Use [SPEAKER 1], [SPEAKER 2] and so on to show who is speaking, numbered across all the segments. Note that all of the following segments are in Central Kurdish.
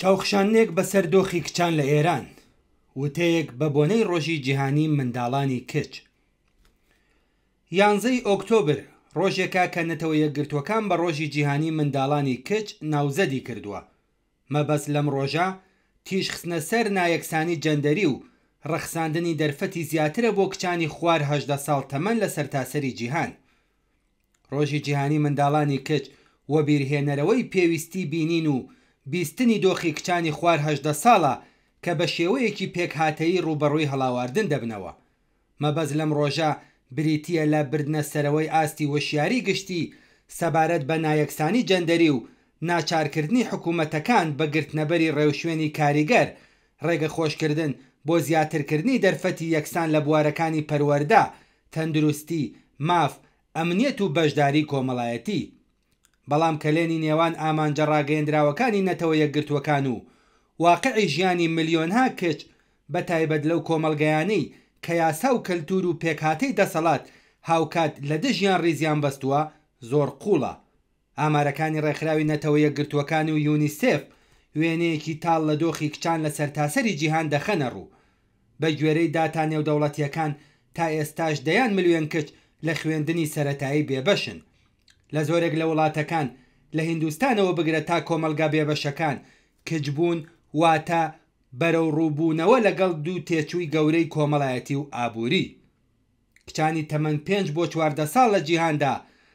[SPEAKER 1] چاوخشانێک بەسەر دۆخی کچان لە ئێران وتەیەک بە بۆنەی ڕۆژی جیهانی منداڵانی کچ. 11 ئۆکتۆبر ڕۆژێکە کە نەتەوە یەکگرتوەکان بە ڕۆژی جیهانی منداڵانی کچ ناوزەدی کردووە. مەبەست لەم ڕۆژە تیژخستنە سەر نایەکسانی جەندەری و ڕەخساندنی دەرفەتی زیاترە بۆ کچانی خوار 18 ساڵ تەمەن لە سەرتاسەری جیهان. ڕۆژی جیهانی منداڵانی کچ وە بیرهێنەرەوەی پێویستی بینین و بیستنی دۆخی کچانی خوار 18 ساڵە کە بە شێوەیەکی پێکهاتەیی ڕوبەڕووی هەڵاواردن دەبنەوە. مەبەست لەم ڕۆژە بریتیە لە بردنە سەرەوەی ئاستی وەشیاری گشتی سەبارەت بە نایەکسانی جەندەری و ناچارکردنی حکوومەتەکان بە گرتنەبەری ڕێوشوێنی کاریگەر، ڕێگە خۆشکردن بۆ زیاترکردنی دەرفەتی یەکسان لە بوارەکانی پەروەردە، تەندروستی، ماف، ئەمنیەت و بەشداری کۆمەڵایەتی. بەڵام کەلێنی نێوان ئامانجە ڕاگەیەندراوەکانی نەتەوە یەکگرتوەکان و واقعی ژیانی ملیۆنها کچ بە تایبەت لەو کۆمەڵگەیانەی کە یاسا و کەلتور و پێکهاتەی دەسەڵات هاوکات لە دژیان ڕیزیان بەستووە زۆر قوڵە. ئامارەکانی ڕێکخراوی نەتەوە یەکگرتوەکان و یونیسێف وێنەیەکی تاڵ لە دۆخی کچان لە سەرتاسەری جیهان دەخەنە ڕوو. بە گوێرەی داتا نێودەوڵەتیەکان تا ئێستاش 10 ملیۆن کچ لە خوێندنی سەرەتایی بێبەشن. لە زۆرێک لە وڵاتەکان لە هیندوستانەوە بگرە تا کۆمەلگا بێبەشەکان کچبوون واتە بەرەو ڕووبوونەوە لەگەڵ دوو تێچووی گەورەی کۆمەڵایەتی و ئابووری. کچانی تەمەن 5 بۆ 14 ساڵ لە جیهاندا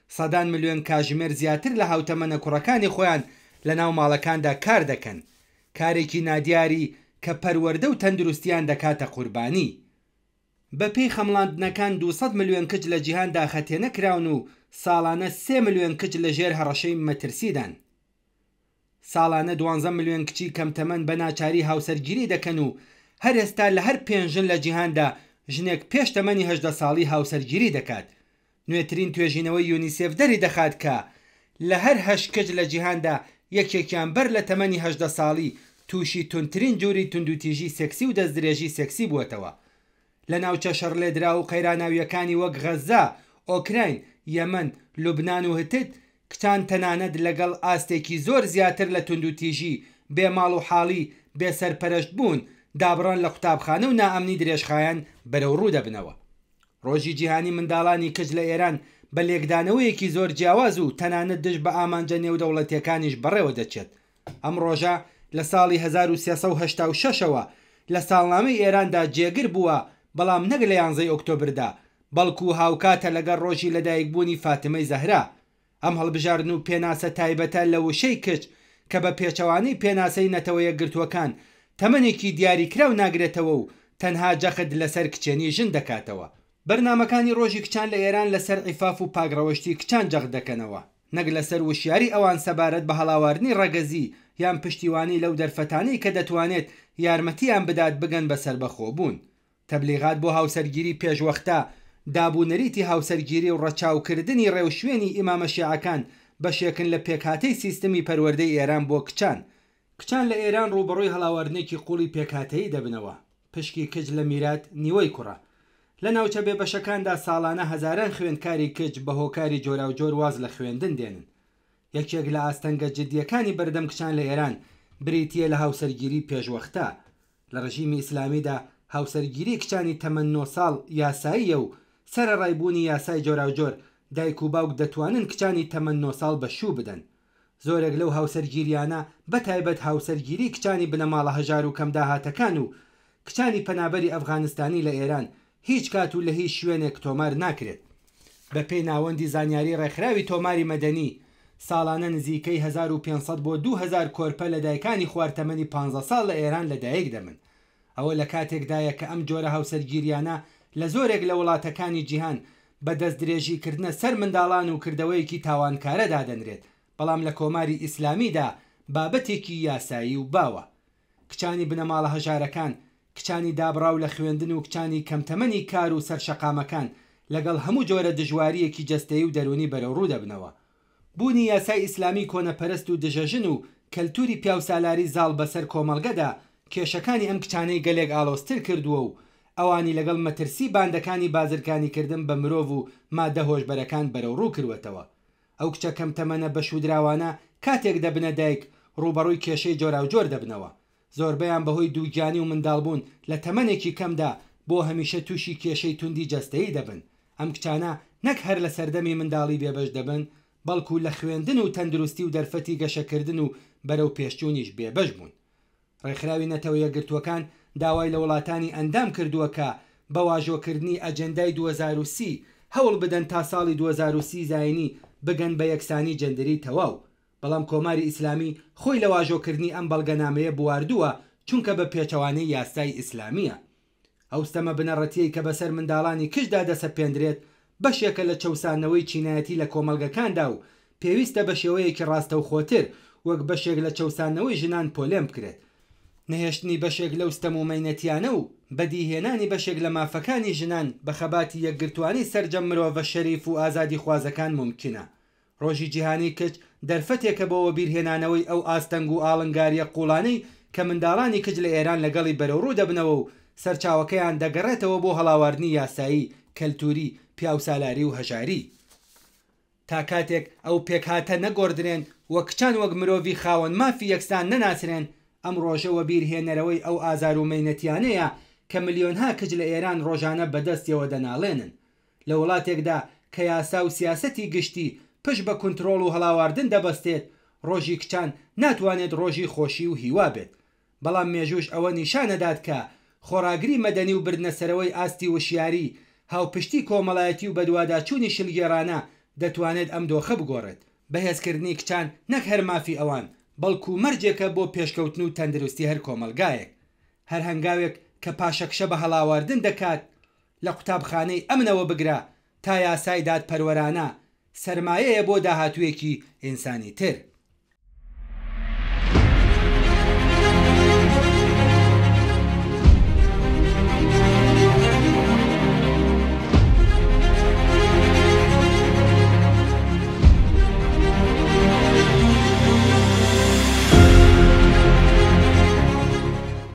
[SPEAKER 1] 100 ملیۆن کاژمێر زیاتر لە هاوتەمەنە کوڕەکانی خۆیان لە ناو ماڵەکاندا کار دەکەن، کارێکی نادیاری کە پەروەردە و تەندروستیان دەکاتە قوربانی. بە پێی خەمڵاندنەکان 200 ملیۆن کچ لە جیهاندا خەتێنەکراون و ساڵانە 3 ملیۆن کچ لە ژێر هەڕەشەی مەترسیدان. ساڵانە 12 ملیۆن کچی کەمتەمەن بە ناچاری هاوسەرگیری دەکەن و هەر ئێستا لە هەر پێنجن لە جیهاندا ژنێک پێش تەمەنی 18 ساڵی هاوسەرگیری دەکات. نوێترین توێژینەوەی یونیسێف دەری دەخات کە لە هەر 8 کچ لە جیهاندا یەکێکیان بەر لە تەمەنی 18 ساڵی تووشی تونترین جووری توندوتیژی سێکسی و دەستدرێژی سێکسی بووەتەوە. لە ناوچە شەڕلێدرا و قەیراناویەکانی وەک غەزا، ئۆکراین، یەمەن، لوبنان و هتت کچان تەنانەت لەگەڵ ئاستێکی زۆر زیاتر لە توندوتیژی، بێماڵ و حاڵی، بێسەرپەرشت بوون، دابڕان لە قوتابخانە و نائەمنی درێژخایەن بەرەو ڕوو دەبنەوە. ڕۆژی جیهانی منداڵانی کچ لە ئێران بە لێکدانەوەیەکی زۆر جیاواز و تەنانەت دژ بە ئامانجە نێودەوڵەتیەکانیش بەڕێوە دەچێت. ئەم ڕۆژە لە ساڵی 1386ەوە لە ساڵنامەی ئێراندا جێگر بووە، بەڵام نەک لە 11 ئۆکتۆبردا، بەڵکو هاوکاتە لەگەڵ ڕۆژی لەدایکبوونی فاتمەی زەهرا. ئەم هەڵبژاردن و پێناسە تایبەتە لە وشەی کچ کە بە پێچەوانەی پێناسەی نەتەوە یەکگرتوەکان تەمەنێکی دیاریکراو ناگرێتەوە و تەنها جەخت لەسەر کچێنی ژن دەکاتەوە. بەرنامەکانی ڕۆژی کچان لە ئێران لەسەر عیفاف و پاگڕەوەشتی کچان جەخت دەکەنەوە، نەک لەسەر وشیاری ئەوان سەبارەت بە هەڵاواردنی ڕەگەزی یان پشتیوانی لەو دەرفەتانەی کە دەتوانێت یارمەتیان بدات بگەن بەسەر بەخۆبوون. تەبلیغات بۆ هاوسەرگیری پێشوەختە، دابوونەریتی هاوسەرگیری و ڕەچاوکردنی ڕێوشوێنی ئیمامە شیعەکان بەشێکن لە پێکهاتەی سیستەمی پەروەردەی ئێران بۆ کچان. کچان لە ئێران ڕوبەڕووی هەڵاواردنێکی قوڵی پێکهاتەیی دەبنەوە. پشکی کچ لە میرات نیوەی کوڕە. لە ناوچە بێبەشەکاندا ساڵانە هەزاران خوێندکاری کچ بە هۆکاری جۆرا و جۆر واز لە خوێندن دێنن. یەکێک لە ئاستەنگە جدیەکانی بەردەم کچان لە ئێران بریتیە لە هاوسەرگیری پێشوەختە. لە ڕژیمی ئیسلامیدا هاوسەرگیری کچانی تەمەن 9 ساڵ یاساییە و سەرەڕایبوونی یاسای جۆرا و جۆر دایک و باوک دەتوانن کچانی تەمەن 9 ساڵ بەشوو بدەن. زۆرێک لەو هاوسەرگیریانە بەتایبەت هاوسەرگیری کچانی بنەماڵە هەژار و کەمداهاتەکان و کچانی پەنابەری ئەفغانستانی لە ئێران هیچ کات و لە هیچ شوێنێک تۆمار ناکرێت. بە پێی ناوەندی زانیاری ڕێکخراوی تۆماری مەدەنی ساڵانە نزیکەی 1500 بۆ 2000 کۆرپە لە دایکانی خواردتەمەنی 15 ساڵ لە ئێران لەدایک دەمن. ئەوە لە کاتێکدایە کە ئەم جۆرە هاوسەرگیریانە لە زۆرێک لە وڵاتەکانی جیهان بە دەستدرێژیکردنە سەر منداڵان و کردەوەیەکی تاوانکارە دادەنرێت، بەڵام لە کۆماری ئیسلامیدا بابەتێکی یاسایی و باوە. کچانی بنەماڵە هەژارەکان، کچانی دابڕاو لە خوێندن و کچانی کەمتەمەنی کار و سەرشەقامەکان لەگەڵ هەموو جۆرە دژواریەکی جەستەیی و دەرونی بەرەو ڕوو دەبنەوە. بوونی یاسای ئیسلامی کۆنەپەرست و دژەژن و کەلتوری پیاوسالاری زاڵ بەسەر کۆمەڵگەدا کێشەکانی ئەم کچانەی گەلێک ئاڵۆستر کردووە و ئەوانی لەگەڵ مەترسی باندەکانی بازرگانی کردن بە مرۆڤ و مادە هۆشبەرەکان بەرەو ڕوو کردوەتەوە. ئەو کچە کەمتەمەنە بەشودراوانە کاتێک دەبنە دایک ڕوبەڕووی کێشەی جۆرا و جۆر دەبنەوە. زۆربەیان بەهۆی دووگیانی و منداڵبوون لە تەمەنێکی کەمدا بۆ هەمیشە تووشی کێشەی توندی جەستەیی دەبن. ئەم کچانە نەک هەر لە سەردەمی منداڵی بێبەش دەبن، بەڵکو لە خوێندن و تەندروستی و دەرفەتی گەشەکردن و بەرەو پێشچوونیش بێبەش بوون. ڕێکخراوی نەتەوە یەکگرتووەکان داوای لە وڵاتانی ئەندام کردووە کە بە واژۆکردنی ئەجەندای 2030 هەوڵ بدەن تا ساڵی 2030 زاینی بگەن بە یەکسانی جەندەری تەواو. بەڵام کۆماری ئیسلامی خۆی لە واژۆکردنی ئەم بەڵگەنامەیە بواردووە چونکە بە پێچەوانەی یاسای ئیسلامیە. ئەوستەمە بنەڕەتیەی کە بەسەر منداڵانی کشدا دەسەپێندرێت بەشێکە لە چەوسانەوەی چینایەتی لە کۆمەلگەکاندا و پێویستە بە شێوەیەکی ڕاستە و خۆتر وەک بەشێک لە چەوسانەوەی ژنان پۆلێم بکرێت. نەهێشتنی بەشێک لەو ستەمومەینەتیانە و بەدیهێنانی بەشێک لە مافەکانی ژنان بە خەباتی یەکگرتوانی سەرجەم مرۆڤە شەریف و ئازادی خوازەکان ممکنە. ڕۆژی جیهانی کچ دەرفەتێکە بۆەوە بیرهێنانەوەی ئەو ئاستەنگ و ئاڵنگاریە قوڵانەی کە منداڵانی کچ لە ئێران لەگەڵی بەرەوڕوو دەبنەوە و سەرچاوەکەیان دەگەڕێتەوە بۆ هەڵاواردنی یاسایی، کەلتوری، پیاوسالاری و هەژاری. تا کاتێک ئەو پێکهاتە نەگۆڕدرێن وە کچان وەک مرۆڤی خاوەن مافی یەکسان نەناسرێن، ئەم ڕۆژەوە بیرهێنەرەوەی ئەو ئازار و مەینەتیانەیە کە ملیۆنها کچ لە ئێران ڕۆژانە بەدەستیەوە دەناڵێنن. لە وڵاتێکدا کە یاسا و سیاسەتی گشتی پشت بە کنترۆڵ و هەڵاواردن دەبەستێت، ڕۆژی کچان ناتوانێت ڕۆژی خۆشی و هیوا بێت. بەڵام مێژوش ئەوە نیشانەدات کە خۆراگری مەدەنی و بردنەسەرەوەی ئاستی وشیاری، هاوپشتی کۆمەڵایەتی و بەدواداچوونی شلگێرانە دەتوانێت ئەم دۆخە بگۆڕێت. بەهێزکردنی کچان نەک هەر مافی ئەوان، بەڵکو مەرجێکە بۆ پێشکەوتن و تەندروستی هەر کۆمەلگایەک. هەر هەنگاوێک کە پاشەکشە بە هەڵاواردن دەکات لە قوتابخانەی ئەمنەوە بگرا تا یاسای دادپەروەرانە سەرمایەیە بۆ داهاتوویەکی ئینسانی تر.